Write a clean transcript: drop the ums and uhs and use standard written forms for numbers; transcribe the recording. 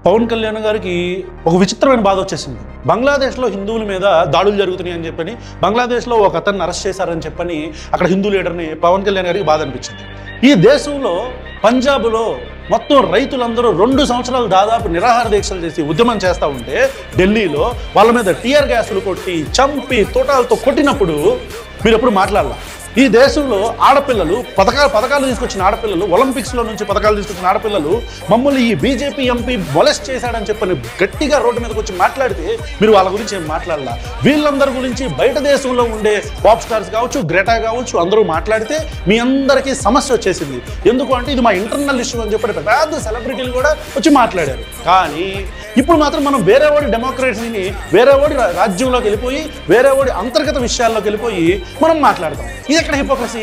పవన్ కళ్యాణ్ గారికి ఒక విచిత్రమైన బాధ వచ్చేసింది. బంగ్లాదేశ్లో హిందువుల మీద దాడులు జరుగుతున్నాయి అని చెప్పని, బంగ్లాదేశ్లో ఒక అతన్ని అరెస్ట్ చేశారని చెప్పని అక్కడ హిందూ లీడర్ని పవన్ కళ్యాణ్ గారికి బాధ అనిపించింది. ఈ దేశంలో పంజాబ్లో మొత్తం రైతులందరూ 2 సంవత్సరాలు దాదాపు నిరాహార దీక్షలు చేసి ఉద్యమం చేస్తూ ఉంటే ఢిల్లీలో వాళ్ళ మీద టీయర్ గ్యాసులు కొట్టి చంపి తోటాలతో కొట్టినప్పుడు మీరు ఎప్పుడు మాట్లాడాల? ఈ దేశంలో ఆడపిల్లలు పథకాలు తీసుకొచ్చిన ఆడపిల్లలు, ఒలింపిక్స్లో నుంచి పథకాలు తీసుకొచ్చిన ఆడపిల్లలు మమ్మల్ని ఈ బీజేపీ ఎంపీ మొలెస్ట్ చేశాడని చెప్పని గట్టిగా రోడ్డు మీదకి వచ్చి మాట్లాడితే మీరు వాళ్ళ గురించి ఏం మాట్లాడాల? వీళ్ళందరి గురించి బయట దేశంలో ఉండే పాప్ స్టార్స్ కావచ్చు, గ్రెటా కావచ్చు, అందరూ మాట్లాడితే మీ అందరికీ సమస్య వచ్చేసింది. ఎందుకు అంటే ఇది మా ఇంటర్నల్ ఇష్యూ అని చెప్పి పెద్ద సెలబ్రిటీలు కూడా వచ్చి మాట్లాడారు. కానీ ఇప్పుడు మాత్రం మనం వేరేవాడి డెమోక్రసీని, వేరేవాడి రాజ్యంలోకి వెళ్ళిపోయి, వేరేవాడి అంతర్గత విషయాల్లోకి వెళ్ళిపోయి మనం మాట్లాడతాం. ఇది ఎక్కడ హిపోక్రసీ?